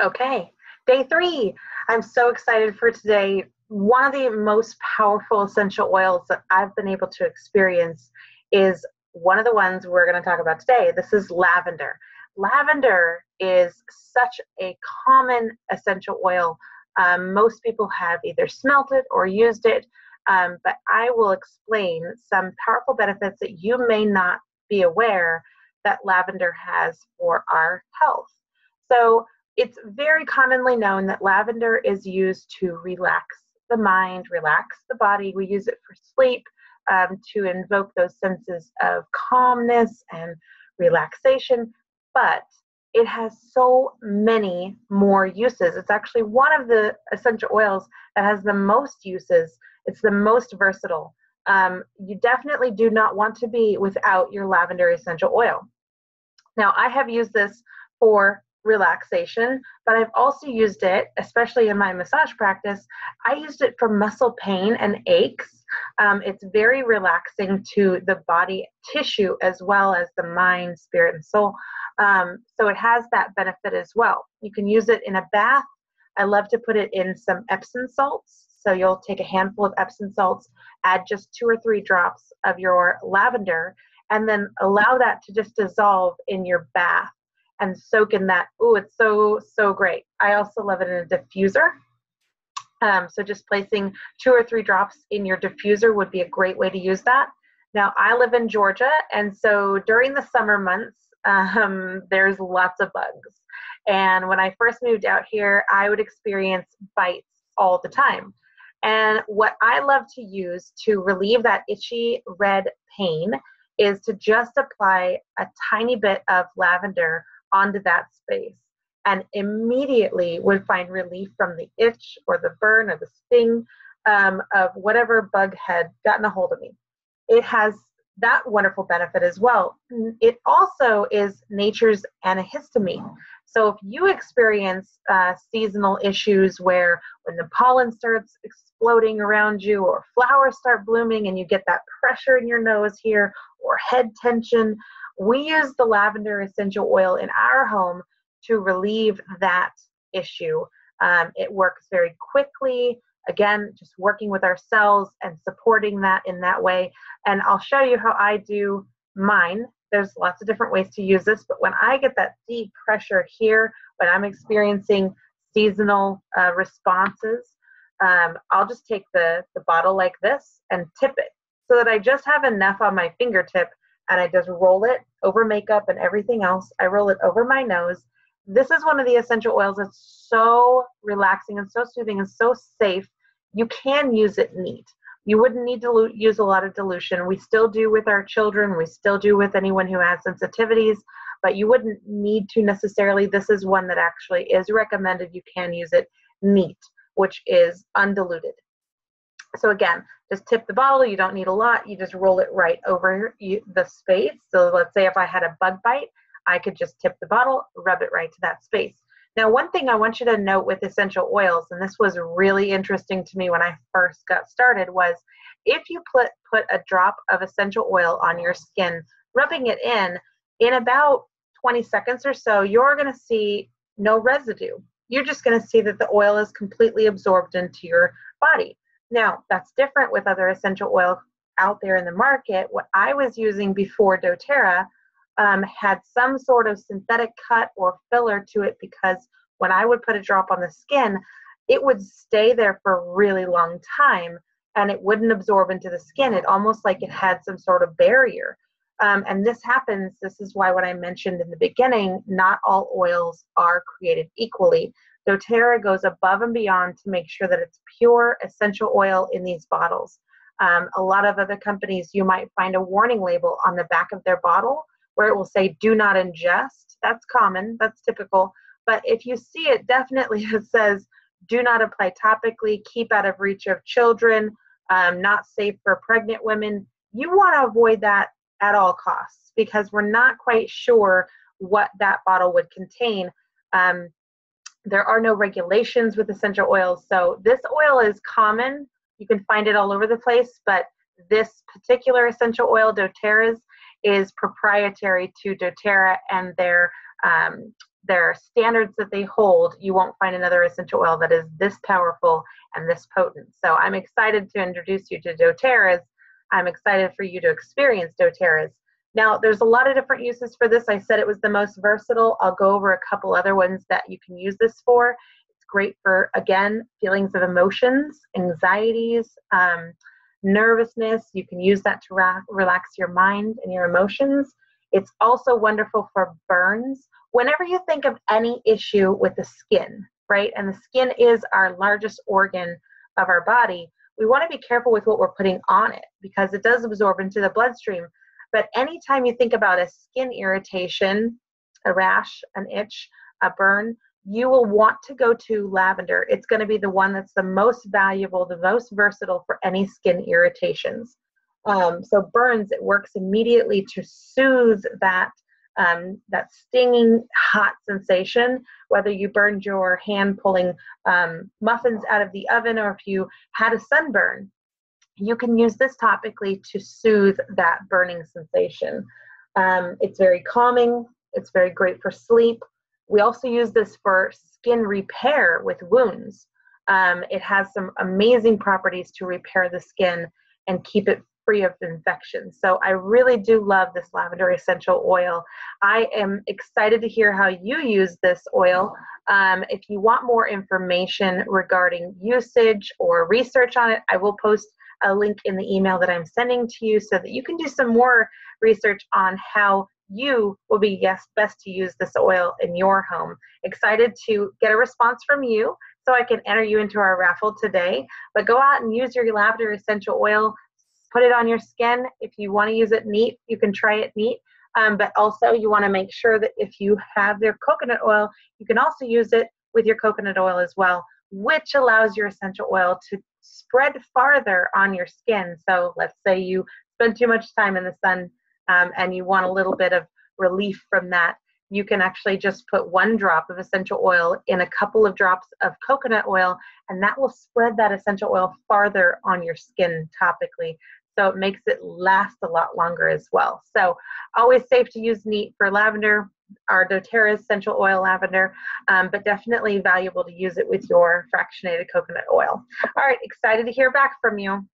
Okay, day three. I'm so excited for today. One of the most powerful essential oils that I've been able to experience is one of the ones we're going to talk about today. This is lavender. Lavender is such a common essential oil. Most people have either smelt it or used it, but I will explain some powerful benefits that you may not be aware that lavender has for our health. So, it's very commonly known that lavender is used to relax the mind, relax the body. We use it for sleep, to invoke those senses of calmness and relaxation. But it has so many more uses. It's actually one of the essential oils that has the most uses. It's the most versatile. You definitely do not want to be without your lavender essential oil. Now, I have used this for relaxation, but I've also used it, especially in my massage practice, I used it for muscle pain and aches. It's very relaxing to the body tissue as well as the mind, spirit, and soul. So it has that benefit as well. You can use it in a bath. I love to put it in some Epsom salts. So you'll take a handful of Epsom salts, add just 2 or 3 drops of your lavender, and then allow that to just dissolve in your bath and soak in that. Ooh, it's so great. I also love it in a diffuser. So just placing 2 or 3 drops in your diffuser would be a great way to use that. Now, I live in Georgia, and so during the summer months, there's lots of bugs. And when I first moved out here, I would experience bites all the time. And what I love to use to relieve that itchy red pain is to just apply a tiny bit of lavender onto that space, and immediately would find relief from the itch or the burn or the sting, of whatever bug had gotten a hold of me. It has that wonderful benefit as well. It also is nature's antihistamine. So if you experience seasonal issues where when the pollen starts exploding around you, or flowers start blooming and you get that pressure in your nose here, or head tension, we use the lavender essential oil in our home to relieve that issue. It works very quickly. Again, just working with our cells and supporting that in that way. And I'll show you how I do mine. There's lots of different ways to use this, but when I get that deep pressure here, when I'm experiencing seasonal responses, I'll just take the bottle like this and tip it so that I just have enough on my fingertip, and I just roll it over makeup and everything else. I roll it over my nose. This is one of the essential oils that's so relaxing and so soothing and so safe. You can use it neat. You wouldn't need to use a lot of dilution. We still do with our children. We still do with anyone who has sensitivities, but you wouldn't need to necessarily. This is one that actually is recommended. You can use it neat, which is undiluted. So again, just tip the bottle. You don't need a lot. You just roll it right over the space. So let's say if I had a bug bite, I could just tip the bottle, rub it right to that space. Now, one thing I want you to note with essential oils, and this was really interesting to me when I first got started, was if you put a drop of essential oil on your skin, rubbing it in about 20 seconds or so, you're going to see no residue. You're just going to see that the oil is completely absorbed into your body. Now, that's different with other essential oils out there in the market. What I was using before doTERRA had some sort of synthetic cut or filler to it, because when I would put a drop on the skin, it would stay there for a really long time and it wouldn't absorb into the skin. It almost like it had some sort of barrier. And this happens, this is why what I mentioned in the beginning, not all oils are created equally. doTERRA goes above and beyond to make sure that it's pure essential oil in these bottles. A lot of other companies, you might find a warning label on the back of their bottle where it will say, do not ingest. That's common, that's typical. But if you see it, definitely it says, do not apply topically, keep out of reach of children, not safe for pregnant women. You want to avoid that at all costs, because we're not quite sure what that bottle would contain. There are no regulations with essential oils. So this oil is common. You can find it all over the place, but this particular essential oil, doTERRA's, is proprietary to doTERRA and their standards that they hold, you won't find another essential oil that is this powerful and this potent. So I'm excited to introduce you to doTERRA's. I'm excited for you to experience doTERRA's. Now, there's a lot of different uses for this. I said it was the most versatile. I'll go over a couple other ones that you can use this for. It's great for, again, feelings of emotions, anxieties, nervousness. You can use that to relax your mind and your emotions. It's also wonderful for burns. Whenever you think of any issue with the skin, right, and the skin is our largest organ of our body, we want to be careful with what we're putting on it because it does absorb into the bloodstream. But anytime you think about a skin irritation, a rash, an itch, a burn, you will want to go to lavender. It's going to be the one that's the most valuable, the most versatile for any skin irritations. So burns, it works immediately to soothe that that stinging hot sensation, whether you burned your hand pulling muffins out of the oven or if you had a sunburn. You can use this topically to soothe that burning sensation. It's very calming. It's very great for sleep. We also use this for skin repair with wounds. It has some amazing properties to repair the skin and keep it free of infection. So I really do love this lavender essential oil. I am excited to hear how you use this oil. If you want more information regarding usage or research on it, I will post a link in the email that I'm sending to you so that you can do some more research on how you will be best to use this oil in your home. Excited to get a response from you so I can enter you into our raffle today. But go out and use your lavender essential oil. Put it on your skin. If you want to use it neat, you can try it neat. But also you want to make sure that if you have their coconut oil, you can also use it with your coconut oil as well, which allows your essential oil to spread farther on your skin. So let's say you spend too much time in the sun and you want a little bit of relief from that. You can actually just put 1 drop of essential oil in a couple of drops of coconut oil, and that will spread that essential oil farther on your skin topically. So it makes it last a lot longer as well. So always safe to use neat for lavender, our doTERRA's essential oil lavender, but definitely valuable to use it with your fractionated coconut oil. All right, excited to hear back from you.